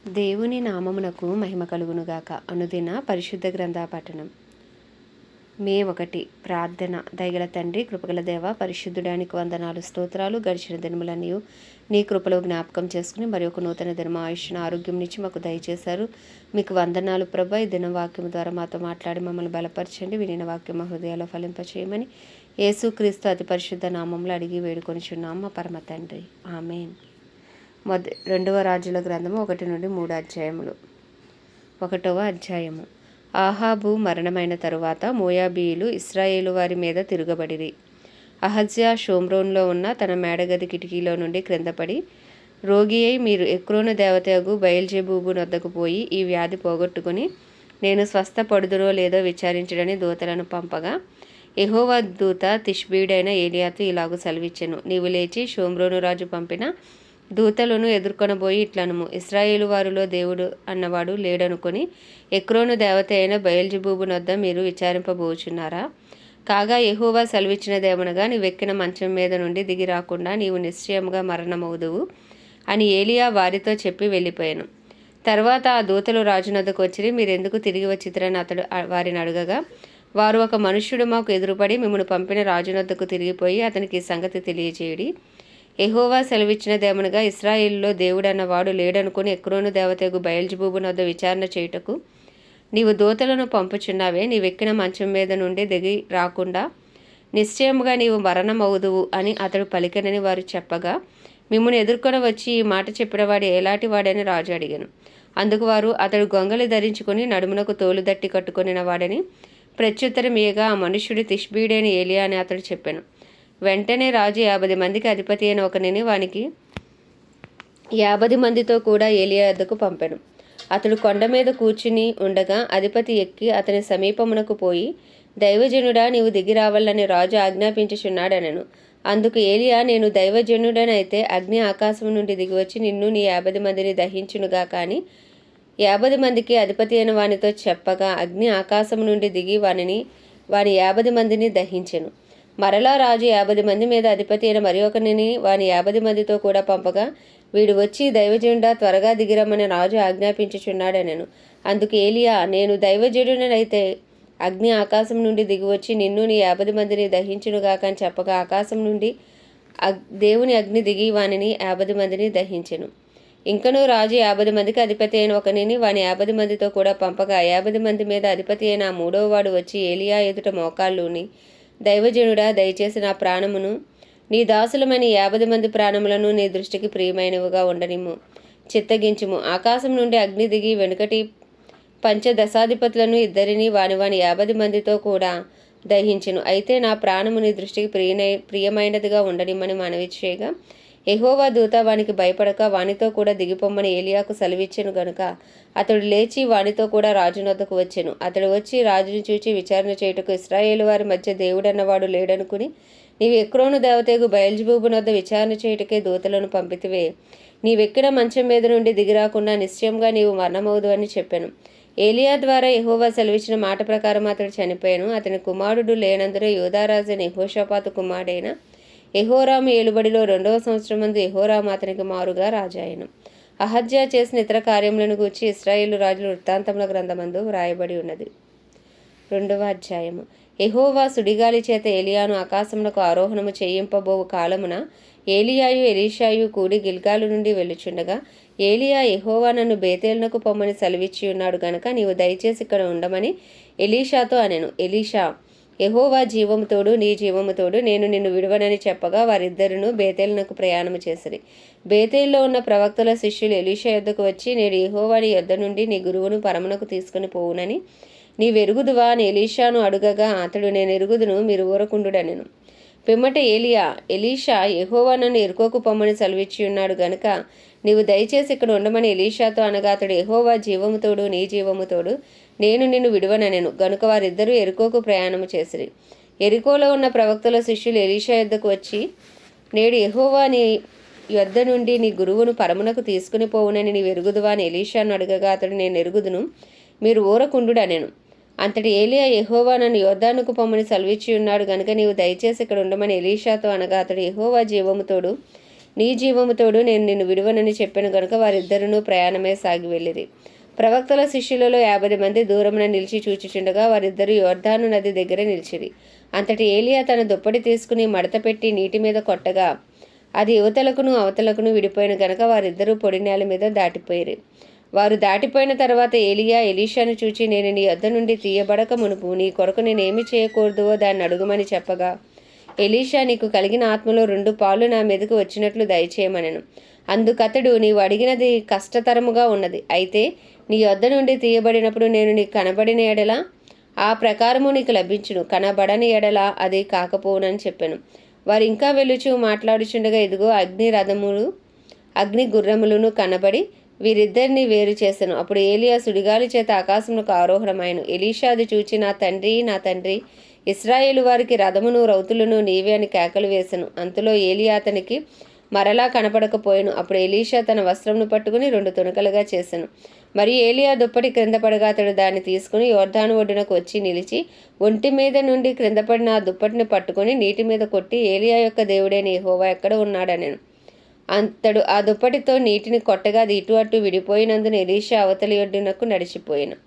దేవుని నామమునకు మహిమ కలుగునుగాక. అనుదిన పరిశుద్ధ గ్రంథ పఠనం. మే 1. ప్రార్థన. దయగల తండ్రి, కృపగల దేవ, పరిశుద్ధుడానికి వందనాలు, స్తోత్రాలు. గడిచిన దినములన్నీ నీ కృపలో జ్ఞాపకం చేసుకుని మరి ఒక నూతన దినం ఆయుష్ను ఆరోగ్యం నుంచి మాకు దయచేశారు. మీకు వందనాలు ప్రభా. ఈ దినం వాక్యం ద్వారా మాతో మాట్లాడి మమ్మల్ని బలపరచండి. వినిన వాక్యం మా హృదయాల్లో ఫలింపచేయమని యేసుక్రీస్తు అతి పరిశుద్ధ నామంలో అడిగి వేడుకొనిచున్నాం మా పరమ తండ్రి. ఆమేన్. 2వ రాజుల గ్రంథము 1 నుండి 3 అధ్యాయములు. 1వ అధ్యాయము. ఆహాబు మరణమైన తరువాత మోయాబీయులు ఇశ్రాయేలు వారి మీద తిరగబడిరి. అహజ్యా షోమ్రోన్లో ఉన్న తన మేడగది కిటికీలో నుండి క్రిందపడి, రోగి అయి మీరు ఎక్రోను దేవతయగు బయల్జెబూబు నొద్దకు పోయి ఈ వ్యాధి పోగొట్టుకుని నేను స్వస్థపడుదునో లేదో విచారించడని దూతలను పంపగా, యెహోవా దూత తిష్బీడైన ఏలియాతో ఇలాగు సెలవిచ్చెను. నీవు లేచి షోమ్రోను రాజు పంపిన దూతలను ఎదుర్కొనబోయి ఇట్లనుము, ఇశ్రాయేలు వారిలో దేవుడు అన్నవాడు లేడనుకొని ఎక్రోను దేవత అయిన బయల్జెబూబు నొద్ద మీరు విచారింపబోచున్నారా? కాగా యెహోవా సెలవిచ్చినదేమనగా, నీవెక్కిన మంచం మీద నుండి దిగి రాకుండా నీవు నిశ్చయముగా మరణమవుదువు అని ఏలియా వారితో చెప్పి వెళ్ళిపోయాను. తర్వాత ఆ దూతలు రాజునొద్దకు వచ్చిరి. మీరెందుకు తిరిగి వచ్చిరని అతడు వారిని అడగగా, వారు, ఒక మనుష్యుడు మాకు ఎదురుపడి మిమ్మల్ని పంపిన రాజునొద్దకు తిరిగిపోయి అతనికి ఈ సంగతి తెలియజేయుడి. యెహోవా సెలవిచ్చినదేమనగా, ఇశ్రాయేలులో దేవుడన్నవాడు లేడనుకుని ఎక్రోను దేవతకు బయల్జెబూబు నొద్ద విచారణ చేయుటకు నీవు దూతలను పంపుచున్నావే. నీవెక్కిన మంచం మీద నుండి దిగి రాకుండా నిశ్చయముగా నీవు మరణమవుదువు అని అతడు పలికెనని వారు చెప్పగా, మిమ్మల్ని ఎదుర్కొని వచ్చి ఈ మాట చెప్పినవాడు ఎలాంటి వాడని రాజు అడిగాను. అందుకు వారు, అతడు గొంగలి ధరించుకుని నడుమునకు తోలు దట్టి కట్టుకొనిన వాడని ప్రత్యుత్తరం ఇయ్యగా, ఆ మనుష్యుడు తిష్బీడైన ఏలియా అని అతడు చెప్పాను. వెంటనే రాజు 50 మందికి అధిపతి అయిన ఒకనిని వానికి 50 మందితో కూడా ఏలియా వద్దకు పంపెను. అతడు కొండ మీద కూర్చుని ఉండగా అధిపతి ఎక్కి అతని సమీపమునకు పోయి, దైవజనుడా, నీవు దిగి రావాలని రాజు ఆజ్ఞాపించుచున్నాడనెను. అందుకు ఏలియా, నేను దైవజనుడనైతే అగ్ని ఆకాశం నుండి దిగివచ్చి నిన్ను నీ 50 మందిని దహించునుగా. కానీ 50 మందికి అధిపతి అయిన వానితో చెప్పగా, అగ్ని ఆకాశం నుండి దిగి వాని 50 మందిని దహించెను. మరలా రాజు 50 మంది మీద అధిపతి అయిన మరి ఒకరిని వాని 50 మందితో కూడా పంపగా, వీడు వచ్చి, దైవజనుడా, త్వరగా దిగిరమ్మని రాజు ఆజ్ఞాపించుచున్నాడనెను. అందుకు ఏలియా, నేను దైవజనుడనైతే అగ్ని ఆకాశం నుండి దిగివచ్చి నిన్ను నీ 50 మందిని దహించునుగాక అని చెప్పగా, ఆకాశం నుండి దేవుని అగ్ని దిగి వానిని 50 మందిని దహించెను. ఇంకనూ రాజు 50 మందికి అధిపతి అయిన ఒకనిని వాని 50 మందితో కూడా పంపగా, 50 మంది మీద అధిపతి అయిన 3వ వాడు వచ్చి ఏలియా ఎదుట మోకాళ్ళూని, దైవజనుడా, దయచేసి నా ప్రాణమును నీ దాసులమైన 50 మంది ప్రాణములను నీ దృష్టికి ప్రియమైనవిగా ఉండనిమ్ము, చిత్తగించుము. ఆకాశం నుండి అగ్ని దిగి వెనుకటి పంచదశాధిపతులను ఇద్దరిని వాని 50 మందితో కూడా దహించెను. అయితే నా ప్రాణము నీ దృష్టికి ప్రియమైనదిగా ఉండనిమ్మని మనవి చేయగా, యెహోవా దూత వానికి భయపడక వానితో కూడా దిగిపోమ్మని ఏలియాకు సెలవిచ్చెను గనుక అతడు లేచి వానితో కూడా రాజునొద్దకు వచ్చెను. అతడు వచ్చి రాజును చూచి విచారణ చేయుటకు, ఇశ్రాయేలు వారి మధ్య దేవుడన్నవాడు లేడనుకుని నీవు ఎక్రోను దేవతకు బయల్జెబూబు నొద్ద విచారణ చేయుటకే దూతలను పంపితివే. నీవెక్కిన మంచం మీద నుండి దిగిరాకుండా నిశ్చయంగా నీవు మరణమవుదు అని చెప్పాను. ఏలియా ద్వారా యెహోవా సెలవిచ్చిన మాట ప్రకారం అతడు చనిపోయాను. అతని కుమారుడు లేనందున యూదారాజైన యెహోషాపాతు కుమారుడైన యెహోరాము ఏలుబడిలో 2వ సంవత్సరమందు యెహోరాము అతనికి మారుగా రాజాయను. అహజ్యా చేసిన ఇతర కార్యములను గూర్చి ఇశ్రాయేలు రాజుల వృత్తాంతముల గ్రంథమందు వ్రాయబడి ఉన్నది. 2వ అధ్యాయము. యెహోవా సుడిగాలి చేత ఏలియాను ఆకాశమునకు ఆరోహణము చేయింపబోవు కాలమున ఏలియాయు ఎలీషాయు కూడి గిల్గాలు నుండి వెళ్ళుచుండగా, ఏలియా, యెహోవా నన్ను బేతేలునకు పొమ్మని సెలవిచ్చి ఉన్నాడు గనుక నీవు దయచేసి ఇక్కడ ఉండమని ఎలీషాతో అనెను. ఎలీషా, యెహోవా జీవము తోడు, నీ జీవము తోడు, నేను నిన్ను విడువనని చెప్పగా వారిద్దరును బేతేలునకు ప్రయాణము చేసిరి. బేతేలులో ఉన్న ప్రవక్తల శిష్యులు ఎలీషా యొద్దకు వచ్చి, నేడు యెహోవా నీ యొద్ద నుండి నీ గురువును పరమునకు తీసుకుని పోవునని నీవెరుగుదువా అని ఎలీషాను అడుగగా, అతడు, నేను ఎరుగుదును, మీరు ఊరకుండుడనెను. పిమ్మట ఏలియా, ఎలీషా, యెహోవా నన్ను ఎరుకోకు పొమ్మని సెలవిచ్చి ఉన్నాడు గనుక నీవు దయచేసి ఇక్కడ ఉండమని ఎలీషాతో అనగా, అతడు, యెహోవా జీవము తోడు, నీ జీవము తోడు, నేను నిన్ను విడువనెను. గనుక వారిద్దరూ ఎరుకోకు ప్రయాణము చేసిరి. ఎరికోలో ఉన్న ప్రవక్తల శిష్యులు ఎలీషా యొద్దకు వచ్చి, నేడు యెహోవా నీ యొద్ద నుండి నీ గురువును పరమునకు తీసుకుని పోవునని నీవు ఎరుగుదువా అని ఎలీషాను అడగగా, అతడు, నేను ఎరుగుదును, మీరు ఊరకుండుడనెను. అంతటి ఏలియా, యెహోవా నన్ను యోర్దానుకు పొమ్మని సెలవిచ్చి ఉన్నాడు గనుక నీవు దయచేసి ఇక్కడ ఉండమని ఎలీషాతో అనగా, అతడు, యెహోవా జీవము తోడు, నీ జీవముతోడు నేను నిన్ను విడువనని చెప్పాను గనుక వారిద్దరూ ప్రయాణమే సాగి వెళ్ళిరి. ప్రవక్తల శిష్యులలో 50 మంది దూరమున నిలిచి చూచుచుండగా వారిద్దరూ యొర్దాను నది దగ్గర నిలిచిరి. అంతటి ఏలియా తన దుప్పటి తీసుకుని మడత పెట్టి నీటి మీద కొట్టగా అది యువతలకును అవతలకును విడిపోయిన గనక వారిద్దరూ పొడి నేల మీద దాటిపోయిరి. వారు దాటిపోయిన తర్వాత ఏలియా ఎలీషాను చూచి, నేను నీ యొద్ద నుండి తీయబడక మునుపు నీ కొరకు నేనేమి చేయకూడదువో దాన్ని అడుగుమని చెప్పగా, ఎలీషా, నీకు కలిగిన ఆత్మలో 2 పాలు నా మీదకు వచ్చినట్లు దయచేయమనెను. అందుకతడు, నీవు అడిగినది కష్టతరముగా ఉన్నది. అయితే నీ యొద్ద నుండి తీయబడినప్పుడు నేను నీకు కనబడిన ఎడల ఆ ప్రకారము నీకు లభించును, కనబడని ఎడల అది కాకపోవునని చెప్పాను. వారు ఇంకా వెలుచు మాట్లాడుచుండగా ఇదిగో అగ్ని గుర్రములను కనబడి వీరిద్దరిని వేరు చేశాను. అప్పుడు ఏలియా సుడిగాలి చేత ఆకాశమునకు ఆరోహణమాయను. ఎలీషా అది చూచి, నా తండ్రి, ఇశ్రాయేలు వారికి రథమును రౌతులను నీవే అని కేకలు వేసెను. అంతలో ఏలియా అతనికి మరలా కనపడకపోయాను. అప్పుడు ఎలీషా తన వస్త్రమును పట్టుకుని 2 తునకలుగా చేశాను. మరియు ఏలియా దుప్పటి క్రింద పడగా అతడు దాన్ని తీసుకుని యొర్దాను ఒడ్డునకు వచ్చి నిలిచి ఒంటి మీద నుండి క్రింద పడిన ఆ దుప్పటిని పట్టుకుని నీటి మీద కొట్టి, ఏలియా యొక్క దేవుడైన యెహోవా ఎక్కడ ఉన్నాడనెను. అతడు ఆ దుప్పటితో నీటిని కొట్టగా అది ఇటు అటు విడిపోయినందున ఎలీషా అవతలి ఒడ్డునకు నడిచిపోయాను.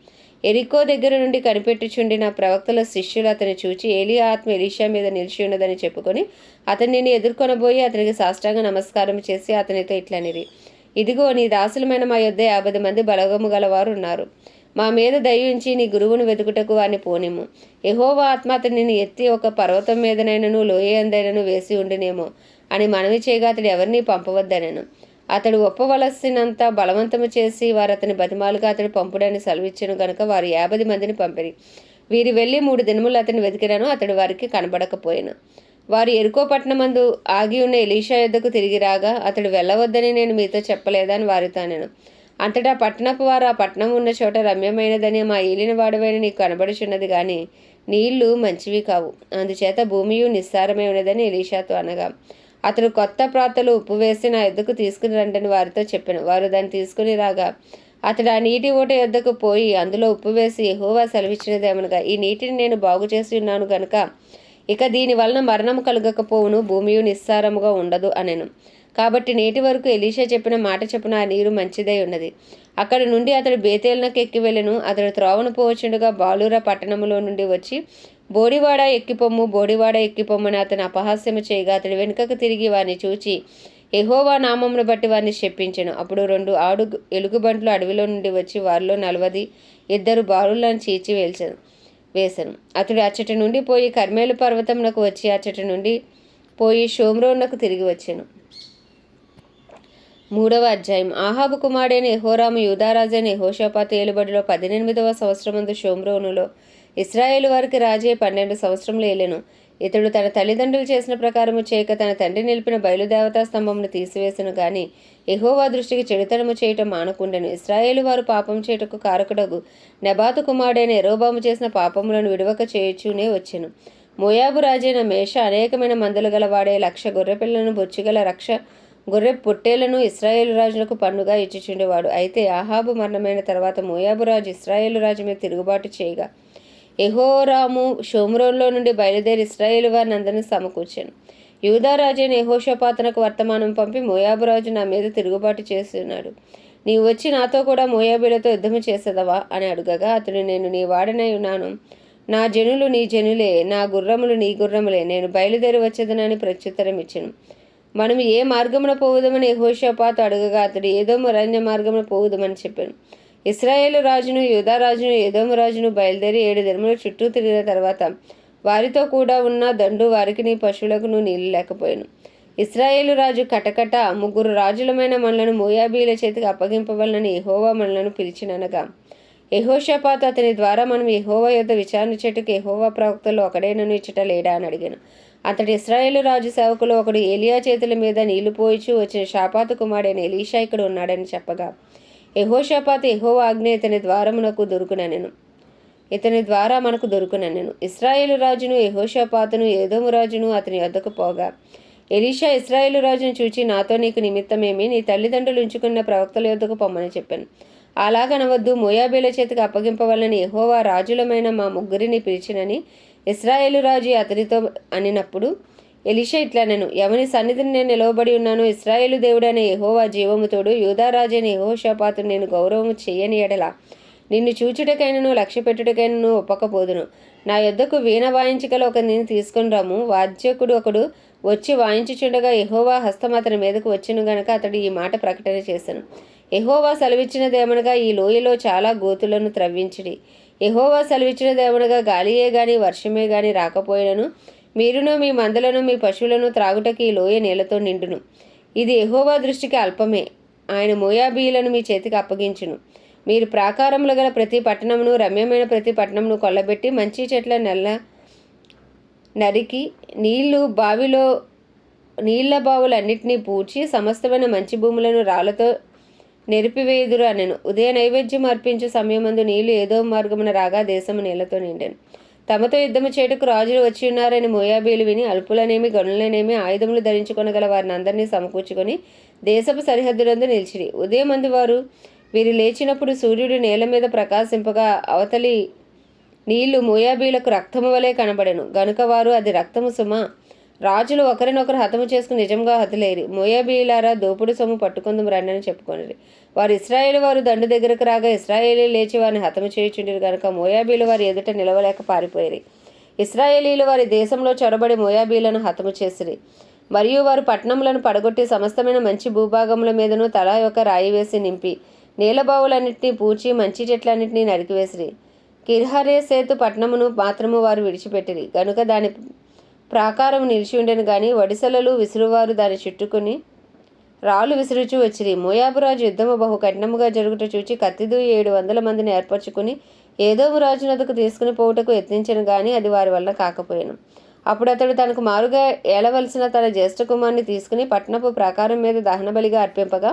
ఎరికో దగ్గర నుండి కనిపెట్టుచుండిన ప్రవక్తల శిష్యులు అతని చూచి, ఏలియా ఆత్మ ఎలీషా మీద నిలిచి ఉన్నదని చెప్పుకొని అతనిని ఎదుర్కొనబోయి అతనికి సాష్టాంగ నమస్కారం చేసి అతనితో ఇట్లనిరి, ఇదిగో నీ దాసులమైన మా యొద్ద 50 మంది బలగము గలవారు ఉన్నారు. మా మీద దయ ఉంచి నీ గురువును వెతుకుటకు వారిని పోనిము. యెహోవా ఆత్మ అతనిని ఎత్తి ఒక పర్వతం మీదనైనను లోయ అందైనను వేసి ఉండినేమో అని మనవి చేయగా అతడు ఎవరిని పంపవద్దనెను. అతడు ఒప్పవలసినంత బలవంతము చేసి వారు అతని బతిమాలుగా అతడు పంపుడని సెలవిచ్చెను గనుక వారు 50 మందిని పంపిరి. వీరు వెళ్ళి 3 దినములు అతని వెతికినను అతడు వారికి కనబడకపోయాను. వారు ఎరుకో పట్టణమందు ఆగి ఉన్న ఎలీషా యొద్దకు తిరిగి రాగా, అతడు వెళ్ళవద్దని నేను మీతో చెప్పలేదా అని వారితో అనెను. అంతటా పట్టణపు వారు, ఆ పట్టణం ఉన్న చోట రమ్యమైనదని మా ఏలిన వాడవైన నీకు కనబడుచున్నది గాని నీళ్లు మంచివి కావు, అందుచేత భూమియు నిస్సారమై ఉన్నదని ఎలీషాతో అనగా, అతడు కొత్త ప్రాతలు ఉప్పు వేసి నా యొద్దకు తీసుకుని రండని వారితో చెప్పాను. వారు దాన్ని తీసుకుని రాగా అతడు ఆ నీటి ఊట యొద్దకు పోయి అందులో ఉప్పు వేసి, యెహోవా సెలవిచ్చినదేమనగా, ఈ నీటిని నేను బాగు చేసి ఉన్నాను గనుక ఇక దీని వలన మరణము కలుగకపోవును, భూమియు నిస్సారముగా ఉండదు అనెను. కాబట్టి నేటి వరకు ఎలీషా చెప్పిన మాట చొప్పున ఆ నీరు మంచిదై ఉన్నది. అక్కడి నుండి అతడు బేతేలునకు ఎక్కి వెళ్ళెను. అతడు త్రోవను పోవచ్చుండగా బాలుర పట్టణములో నుండి వచ్చి, బోడివాడ ఎక్కిపొమ్మని అతను అపహాస్యము చేయగా అతడు వెనుకకు తిరిగి వారిని చూచి యెహోవా నామమును బట్టి వారిని శపించెను. అప్పుడు 2 ఎలుగుబంట్లు అడవిలో నుండి వచ్చి వారిలో 42 బాలులను చీల్చి వేసెను. అతడు అచ్చటి నుండి పోయి కర్మేలు పర్వతమునకు వచ్చి అచ్చటి నుండి పోయి షోమ్రోనునకు తిరిగి వచ్చెను. 3వ అధ్యాయం. ఆహాబు కుమారుడైన యెహోరాము యూదారాజైన యెహోషాపాతు ఏలుబడిలో 18వ సంవత్సరమందు షోమ్రోనులో ఇశ్రాయేలు వారికి రాజే 12 సంవత్సరములు ఏలెను. ఇతడు తన తల్లిదండ్రులు చేసిన ప్రకారము చేయక తన తండ్రి నిలిపిన బయలుదేవతా స్తంభమును తీసివేసెను గాని యెహోవా దృష్టికి చెడుతనము చేయటం మానకుండెను. ఇశ్రాయేలు వారు పాపం చేయుటకు కారకుడగు నెబాతు కుమారుడైన యెరోబాము చేసిన పాపములను విడువక చేయుచూనే వచ్చెను. మోయాబు రాజైన మేష అనేకమైన మందలు గలవాడే 1,00,000 గొర్రెపిల్లలను బొచ్చుగల 1,00,000 గొర్రె పొట్టేలను ఇశ్రాయేలు రాజులకు పన్నుగా ఇచ్చుచుండేవాడు. అయితే ఆహాబు మరణమైన తర్వాత మోయాబు రాజు ఇశ్రాయేలు రాజు మీద తిరుగుబాటు చేయగా యెహోరాము షోమ్రోన్లో నుండి బయలుదేరి ఇశ్రాయేలు వారిని అందరినీ సమకూర్చాను. యూదారాజైన యెహోషాపాతునకు వర్తమానం పంపి, మోయాబు రాజు నా మీద తిరుగుబాటు చేస్తున్నాడు, నీవు వచ్చి నాతో కూడా మోయాబీలతో యుద్ధము చేసేదవా అని అడుగగా అతడు, నేను నీ వాడనై ఉన్నాను, నా జనులు నీ జనులే, నా గుర్రములు నీ గుర్రములే, నేను బయలుదేరి వచ్చేదనని ప్రత్యుత్తరం ఇచ్చెను. మనం ఏ మార్గమున పోవుదమని యెహోషాపాతు అడగగా అతడు ఏదోము అరణ్య మార్గమున పోవుదమని చెప్పాను. ఇశ్రాయేలు రాజును యూదారాజును ఏదోము రాజును బయలుదేరి 7 దినములు చుట్టూ తిరిగిన తర్వాత వారితో కూడా ఉన్న దండు వారికి నీ పశువులకును నీళ్లు లేకపోయాను. ఇశ్రాయేలు రాజు కటకట 3 రాజులమైన మనలను మోయాబీల చేతికి అప్పగింపవలనని యెహోవా మనలను పిలిచిననగా యెహోషాపాతు అతని ద్వారా మనం యెహోవా యొద్ద విచారణ చెట్టుకు యెహోవా ప్రవక్తల్లో ఒకడైనను ఇచ్చట లేడా అని అడిగాను. అతడు ఇశ్రాయేలు రాజు సేవకులు ఒకడు ఏలియా చేతుల మీద నీళ్లు పోయిచూ వచ్చిన షాపాతు కుమారుడైన ఎలీషా ఇక్కడ ఉన్నాడని చెప్పగా యెహోషాపాతు, యెహోవా ఆజ్ఞ ఇతని ద్వారా మనకు దొరుకుననెను. ఇశ్రాయేలు రాజును యెహోషాపాతును ఏదోము రాజును అతని వద్దకు పోగా ఎలీషా ఇశ్రాయేలు రాజును చూచి, నాతో నీకు నిమిత్తమేమి, నీ తల్లిదండ్రులు ఉంచుకున్న ప్రవక్తల యొద్దకు పొమ్మని చెప్పాను. అలాగనవద్దు, మోయాబీల చేతికి అప్పగింపవలని యెహోవా రాజులమైన మా 3 పిలిచినని ఇశ్రాయేలు రాజు అతనితో అనినప్పుడు ఎలీషా ఇట్లనెను, ఎవని సన్నిధిని నేను నిలవబడి ఉన్నాను, ఇశ్రాయేలు దేవుడైన యెహోవా జీవముతోడు యూదారాజైన యెహోషాపాతును నేను గౌరవము చెయ్యని ఎడల నిన్ను చూచుటకైనను లక్ష్య పెట్టుటకైనను ఒప్పకపోదును. నా యొద్దకు వీణ వాయించగల ఒకరిని తీసుకొని రమ్ము. వాద్యకుడు ఒకడు వచ్చి వాయించుచుండగా యెహోవా హస్తం అతని మీదకు వచ్చెను గనక అతడు ఈ మాట ప్రకటన చేశాను. యెహోవా సెలవిచ్చినదేమనగా, ఈ లోయలో చాలా గోతులను త్రవ్వించిడి. యెహోవా సెలవిచ్చినదేమనగా, గాలియే గాని వర్షమే గాని రాకపోయినను మీరును మీ మందలను మీ పశువులను త్రాగుటకి ఈ లోయ నీళ్లతో నిండును. ఇది యెహోవా దృష్టికి అల్పమే. ఆయన మోయాబీయులను మీ చేతికి అప్పగించును. మీరు ప్రాకారములు గల ప్రతి పట్టణమును రమ్యమైన ప్రతి పట్టణమును కొల్లబెట్టి మంచి చెట్ల నరికి నీళ్ల బావులన్నిటినీ పూడ్చి సమస్తమైన మంచి భూములను రాళ్లతో నెరిపివేయుదురు అనెను. ఉదయ నైవేద్యం అర్పించు సమయమందు నీళ్లు ఏదో మార్గమున రాగా దేశము నీళ్లతో నిండెను. తమతో యుద్ధము చేటుకు రాజులు వచ్చి ఉన్నారని మోయాబీలు విని అల్పులనేమి గనులనేమి ఆయుధములు ధరించుకొనగల వారిని అందరినీ సమకూర్చుకొని దేశపు సరిహద్దులందు నిలిచిరి. ఉదయమందు వీరు లేచినప్పుడు సూర్యుడు నేల మీద ప్రకాశింపగా అవతలి నీళ్లు మోయాబీలకు రక్తము వలె కనబడెను. గనుక వారు, అది రక్తము సుమ, రాజులు ఒకరినొకరు హతము చేసుకుని నిజంగా హతులేరి. మోయాబీయులారా, దోపుడు సొమ్ము పట్టుకుందుము రండి అని చెప్పుకొనిరి. వారు ఇశ్రాయేలు వారు దండు దగ్గరకు రాగా ఇశ్రాయేలీ లేచి వారిని హతము చేయుచుండిరి గనుక మోయాబీలు వారి ఎదుట నిలవలేక పారిపోయిరి. ఇశ్రాయేలీలు వారి దేశంలో చొరబడి మోయాబీలను హతము చేసిరి. మరియు వారు పట్టణములను పడగొట్టి సమస్తమైన మంచి భూభాగముల మీదను తలా యొక్క రాయి వేసి నింపి నీలబావులన్నింటినీ పూడ్చి మంచి చెట్లన్నింటినీ నరికివేసిరి. కిర్హరేసేతు పట్టణమును మాత్రము వారు విడిచిపెట్టిరి. గనుక దాని ప్రాకారం నిలిచి ఉండెను గాని వడిసెలలు విసురువారు దాన్ని చుట్టుకుని రాళ్ళు విసురుచూ వచ్చిరి. మోయాబురాజు యుద్ధము బహు కఠినముగా జరుగుట చూచి కత్తిదు 700 మందిని ఏర్పరచుకుని ఏదోము రాజునొద్దకు తీసుకుని పోవుటకు యత్నించను గాని అది వారి వలన కాకపోయాను. అప్పుడు అతడు తనకు మారుగా ఏలవలసిన తన జ్యేష్ఠ కుమారుని తీసుకుని పట్టణపు ప్రాకారం మీద దహనబలిగా అర్పింపగా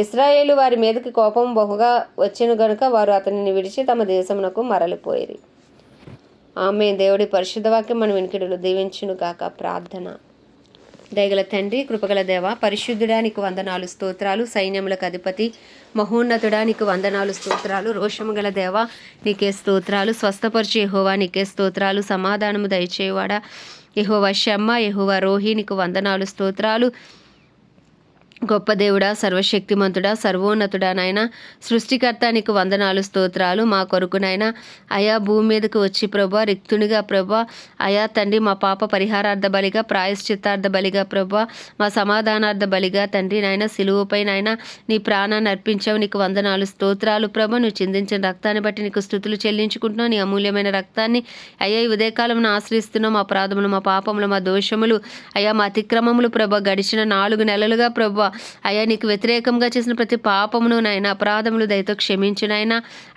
ఇశ్రాయేలు వారి మీదకి కోపం బహుగా వచ్చెను గనుక వారు అతనిని విడిచి తమ దేశమునకు మరలిపోయిరి. ఆమె దేవుడి పరిశుద్ధ వాక్యం మన వినికిడులు దీవించును గాక. ప్రార్థన. దయగల తండ్రి, కృపగల దేవ, పరిశుద్ధుడానికి వందనాలు స్తోత్రాలు. సైన్యములకు అధిపతి మహోన్నతుడానికి వందనాలు స్తోత్రాలు. రోషము గల దేవ నీకే స్తోత్రాలు. స్వస్థపరిచి యెహోవా నీకే స్తోత్రాలు. సమాధానము దయచేవాడా యెహోవా షమ్మ, యెహోవా రోహి నీకు వందనాలు స్తోత్రాలు. గొప్ప దేవుడా, సర్వశక్తిమంతుడా, సర్వోన్నతుడా నాయన, సృష్టికర్త నీకు వందనాలు స్తోత్రాలు. మా కొరకునైనా అయా భూమి మీదకు వచ్చి ప్రభా రిక్తునిగా ప్రభా అయా తండ్రి మా పాప పరిహారార్థ బలిగా, ప్రాయశ్చిత్తార్థ బలిగా ప్రభా మా సమాధానార్థ బలిగా తండ్రి నాయన సిలువపై నాయన నీ ప్రాణాన్ని అర్పించావు. నీకు వందనాలు స్తోత్రాలు ప్రభా. నువ్వు చిందించిన రక్తాన్ని బట్టి నీకు స్తుతులు చెల్లించుకుంటున్నావు. నీ అమూల్యమైన రక్తాన్ని అయ్యా ఈ ఉదయకాలంలో ఆశ్రయిస్తున్నావు. మా అపరాధములు, మా పాపములు, మా దోషములు, అయ్యా మా అతిక్రమములు ప్రభా గడిచిన 4 నెలలుగా ప్రభా అయ్యా నీకు వ్యతిరేకంగా చేసిన ప్రతి పాపమును నాయన అపరాధములు దయతో క్షమించు నాయన.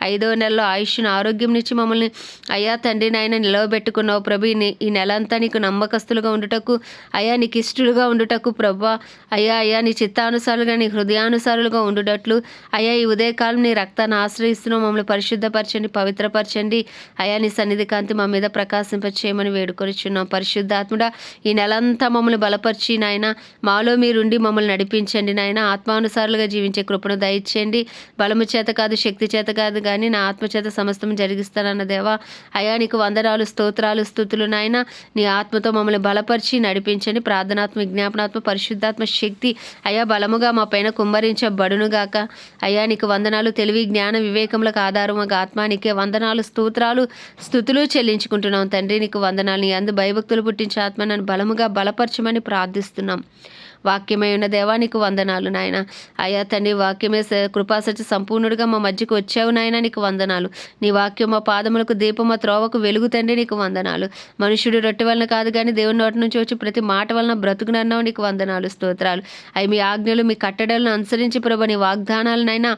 5వ నెలలో ఆయుష్ను ఆరోగ్యం నుంచి మమ్మల్ని అయ్యా తండ్రి నాయన నిలవబెట్టుకున్నావు ప్రభు. ఈ నెల అంతా నీకు నమ్మకస్తులుగా ఉండుటకు, అయ్యా నీకు ఇష్టలుగా ఉండుటకు ప్రభా అయ్యా నీ చిత్తానుసారులుగా, నీ హృదయానుసారులుగా ఉండుటట్లు అయ్యా ఈ ఉదయకాలం నీ రక్తాన్ని ఆశ్రయిస్తున్నావు. మమ్మల్ని పరిశుద్ధపరచండి, పవిత్రపరచండి. అయ్యా నీ సన్నిధి కాంతి మా మీద ప్రకాశింపచేయమని వేడుకొనిచున్నాం. పరిశుద్ధాత్ముడా, ఈ నెలంతా మమ్మల్ని బలపరిచి నాయన మాలో మీరుండి మమ్మల్ని నడిపించండి నాయన. ఆత్మానుసారులుగా జీవించే కృపను దయచేయండి. బలము చేత కాదు, శక్తి చేత కాదు కానీ నా ఆత్మచేత సమస్తం జరిగిస్తానన్న దేవా అయా నీకు వందనాలు స్తోత్రాలు స్తుతులు నాయన. నీ ఆత్మతో మమ్మల్ని బలపరిచి నడిపించండి. ప్రార్థనాత్మ, విజ్ఞాపనాత్మ, పరిశుద్ధాత్మ శక్తి అయా బలముగా మా పైన కుమ్మరించబడునుగాక. అయా నీకు వందనాలు. తెలివి, జ్ఞాన, వివేకములకు ఆధారముగా ఆత్మ నీకే వందనాలు స్తోత్రాలు స్తుతులు చెల్లించుకుంటున్నాం తండ్రి. నీకు వందనాలు. నీ అందు భయభక్తులు పుట్టించే ఆత్మ నన్ను బలముగా బలపరచమని ప్రార్థిస్తున్నాం. వాక్యమై ఉన్న దేవానికి వందనాలు నాయన. అయా తండ్రి వాక్యమే కృపాసత్య సంపూర్ణుడిగా మా మధ్యకు వచ్చావు నాయన, నీకు వందనాలు. నీ వాక్యం మా పాదములకు దీపం, మా త్రోవకు వెలుగు తండ్రి, నీకు వందనాలు. మనుషుడు రొట్టె వలన కాదు కానీ దేవుని నోటి నుంచి వచ్చి ప్రతి మాట వలన బ్రతుకునన్నావు, నీకు వందనాలు స్తోత్రాలు. అవి మీ ఆజ్ఞలు, మీ కట్టడలను అనుసరించి ప్రభు నీ వాగ్దానాలనైనా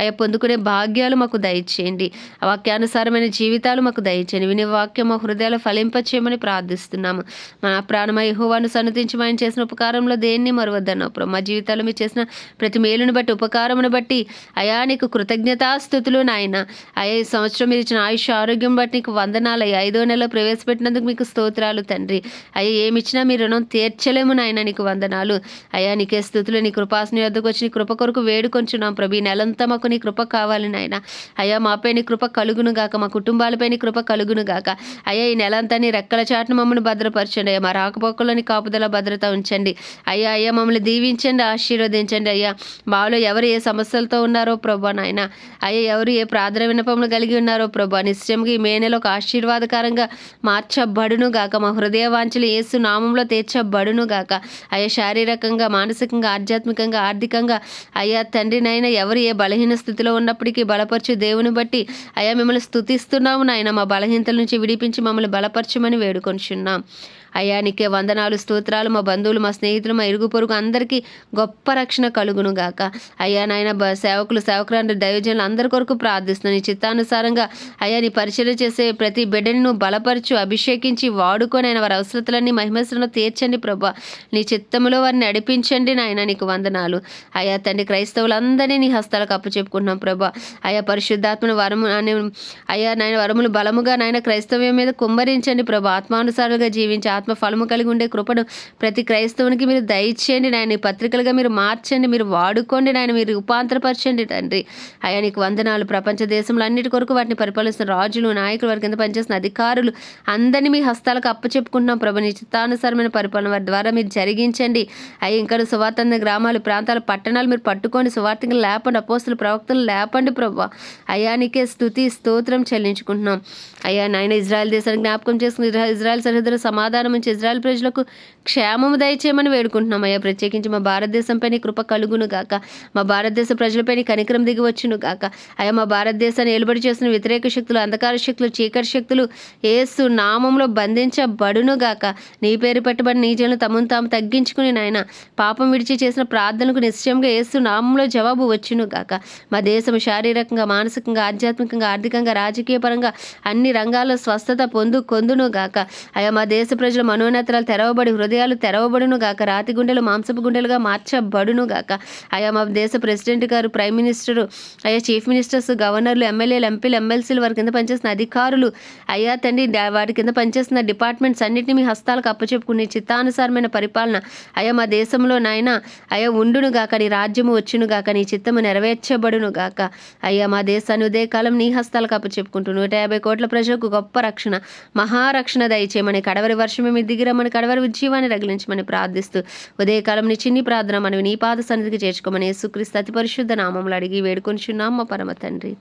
అయ్యా పొందుకునే భాగ్యాలు మాకు దయచేయండి. వాక్యానుసారమైన జీవితాలు మాకు దయచేయండి. వినే వాక్యం మా హృదయాలు ఫలింపచేయమని ప్రార్థిస్తున్నాము. మా ప్రాణమై యెహోవాను సన్నుతించి ఆయన చేసిన ఉపకారంలో దేన్ని దేన్ని మరవద్దన్నావు ప్రభు. మా జీవితాల్లో మీరు చేసిన ప్రతి మేలును బట్టి ఉపకారమును బట్టి అయా నీకు కృతజ్ఞతాస్తుతులు నాయన. అయ్యా ఈ సంవత్సరం మీరు ఇచ్చిన ఆయుష్ ఆరోగ్యం బట్టి నీకు వందనాలు అయ్యా. 5వ నెలలో ప్రవేశపెట్టినందుకు మీకు స్తోత్రాలు తండ్రి. అయ్యా ఏమిచ్చినా మీ రుణం తీర్చలేము నాయన, నీకు వందనాలు అయ్యా. నీకే స్తుతులు. నీ కృపాసన వద్దకు వచ్చి నీ కృప కొరకు వేడుకొంచున్నాం ప్రభు. ఈ నెలంతా మాకు నీ కృప కావాలి నాయన. అయ్యా మాపై నీ కృప కలుగును గాక, మా కుటుంబాలపై నీ కృప కలుగును గాక. అయ్యా ఈ నెలంతా నీ రెక్కల చాటును మమ్మల్ని భద్రపరచండి అయ్యా. మా రాకపోకల్లో నీ కాపుదల భద్రత ఉంచండి అయ్యా. అయ్యా మమ్మల్ని దీవించండి, ఆశీర్వదించండి అయ్యా. మాలో ఎవరు ఏ సమస్యలతో ఉన్నారో ప్రభా నాయన. అయ్యా ఎవరు ఏ ప్రార్థన విన్నపములు కలిగి ఉన్నారో ప్రభా, నిశ్చయంగా ఈ మే నెల ఒక ఆశీర్వాదకరంగా మార్చబడును గాక. మా హృదయ వాంఛలు యేసు నామంలో తీర్చబడును గాక. అయ్యా శారీరకంగా, మానసికంగా, ఆధ్యాత్మికంగా, ఆర్థికంగా అయ్యా తండ్రి నాయన ఎవరు ఏ బలహీన స్థితిలో ఉన్నప్పటికీ బలపరచు దేవుని బట్టి అయ్యా మిమ్మల్ని స్తుతిస్తున్నాము నాయన. మా బలహీనతల నుంచి విడిపించి మమ్మల్ని బలపరచమని వేడుకొంచున్నాం అయ్యా. నీకే వందనాలు, స్తోత్రాలు. మా బంధువులు, మా స్నేహితులు, మా ఇరుగు పొరుగు అందరికీ గొప్ప రక్షణ కలుగును గాక. అయ్యా నాయన సేవకులు, సేవకురాలు, దైవజనులు అందరి కొరకు ప్రార్థిస్తున్నాను. నీ చిత్తానుసారంగా అయ్యా నీ పరిచయం చేసే ప్రతి బిడ్డని నువ్వు బలపరచు, అభిషేకించి వాడుకొని ఆయన వారి అవసరతలన్నీ మహిమశ్రను తీర్చండి ప్రభా. నీ చిత్తములో వారిని నడిపించండి నాయన. నీకు వందనాలు అయ్యా తండ్రి. క్రైస్తవులందరినీ నీ హస్తాలకు అప్పచెప్పుకుంటున్నాం ప్రభా. అయ్యా పరిశుద్ధాత్మను వరము అయ్యా నాయన వరములు బలముగా నాయన క్రైస్తవ్యం మీద కుమ్మరించండి ప్రభా. ఆత్మానుసారులుగా జీవించి ఆత్మ ఫలము కలిగి ఉండే కృపను ప్రతి క్రైస్తవునికి మీరు దయచేయండి నాయన. పత్రికలుగా మీరు మార్చండి, మీరు వాడుకోండి నాయన, మీరు రూపాంతరపరచండి తండ్రి. అయ్యా నీకు వందనాలు. ప్రపంచ దేశంలో అన్నిటి కొరకు వాటిని పరిపాలిస్తున్న రాజులు, నాయకులు, వారి కింద పనిచేస్తున్న అధికారులు అందరినీ మీ హస్తాలకు అప్పచెప్పుకుంటున్నాం ప్రభు. నీ చిత్తానుసారమైన పరిపాలన వారి ద్వారా మీరు జరిగించండి అయ్యా. ఇంకా సువార్త గ్రామాలు, ప్రాంతాలు, పట్టణాలు మీరు పట్టుకోండి. సువార్తలు లేపండి, అపోస్తులు, ప్రవక్తలు లేపండి ప్రభు. అయ్యా నీకే స్తుతి స్తోత్రం చెల్లించుకుంటున్నాం అయ్యా నాయన. ఇజ్రాయెల్ దేశాన్ని జ్ఞాపకం చేసుకుని ఇజ్రాయెల్ సరిహద్దుల సమాధానం నుంచి ఇజ్రాయెల్ ప్రజలకు క్షేమము దయచేయమని వేడుకుంటున్నాం అయ్యా. ప్రత్యేకించి మా భారతదేశంపై నీ కృప కలుగును గాక. మా భారతదేశ ప్రజలపై నీ కనికరం దిగి వచ్చును గాక. అయ్యా మా భారతదేశాన్ని ఏలుబడి చేస్తున్న వ్యతిరేక శక్తులు, అంధకార శక్తులు, చీకటి శక్తులు యేసు నామంలో బంధించబడును గాక. నీ పేరు పెట్టబడి నీ జనులు తమను తాము తగ్గించుకుని నాయన పాపం విడిచి చేసిన ప్రార్థనకు నిశ్చయంగా యేసు నామంలో జవాబు వచ్చును గాక. మా దేశం శారీరకంగా, మానసికంగా, ఆధ్యాత్మికంగా, ఆర్థికంగా, రాజకీయ పరంగా అన్ని రంగాల్లో స్వస్థత కొందును గాక. అయ్యా మా దేశ ప్రజల మనోనేత్రాలు తెరవబడి హృదయాలు తెరవబడును గాక. రాతి గుండెలు మాంసపు గుండెలుగా మార్చబడును గాక. అయ్యా మా దేశ ప్రెసిడెంట్ గారు, ప్రైమ్ మినిస్టరు, అయ్యా చీఫ్ మినిస్టర్స్, గవర్నర్లు, ఎమ్మెల్యేలు, ఎంపీలు, ఎమ్మెల్సీలు, వారి కింద పనిచేస్తున్న అధికారులు అయ్యా తండ్రి వారి కింద పనిచేస్తున్న డిపార్ట్మెంట్స్ అన్నింటినీ మీ హస్తాలకు అప్పచెప్పుకుని చిత్తానుసారమైన పరిపాలన అయ్యా మా దేశంలో నాయన అయ్యా ఉండును గాక. నీ రాజ్యము వచ్చును గాక, నీ చిత్తము నెరవేర్చబడును గాక. అయ్యా మా దేశాన్ని ఉదయకాలం నీ హస్తాలకు అప్పచెప్పుకుంటూ 150 కోట్ల ప్రజలకు గొప్ప రక్షణ, మహారక్షణ దయచేయమని, కడవరి వర్షమే మీరు దిగిరమని, కడవరి ఉజ్జీవాన్ని రగిలించమని ప్రార్థిస్తూ ఉదయకాలం నీ చిన్ని ప్రార్థన మనవి నీ పాద సన్నిధికి చేర్చుకోమని యేసుక్రీస్తు అతి పరిశుద్ధ నామములు అడిగి వేడుకొనిచున్నాం మా పరమ తండ్రి.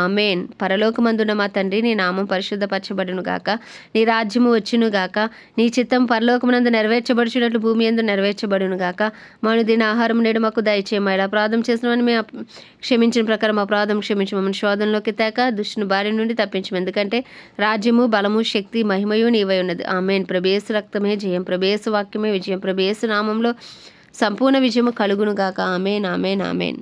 ఆమెన్. పరలోకమందున్న మా తండ్రి, నీ నామం పరిశుద్ధపరచబడును గాక. నీ రాజ్యము వచ్చును గాక. నీ చిత్తం పరలోకమునందు నెరవేర్చబడుచున్నట్లు భూమి యందు నెరవేర్చబడును గాక. మనుదిన ఆహారం నేడు మాకు దయచేయమా. ఇలా అపరాధం చేసినవని మేము క్షమించిన ప్రకారం అపరాధం క్షమించు. మమ్మల్ని శోధనలోకి తేక దుష్టుని బారి నుండి తప్పించము. ఎందుకంటే రాజ్యము, బలము, శక్తి, మహిమయు నీవై ఉన్నది. ఆమెన్. ప్రభేసు రక్తమే జయం, ప్రభేసు వాక్యమే విజయం, ప్రభేసు నామంలో సంపూర్ణ విజయము కలుగును గాక. Amen, amen, amen.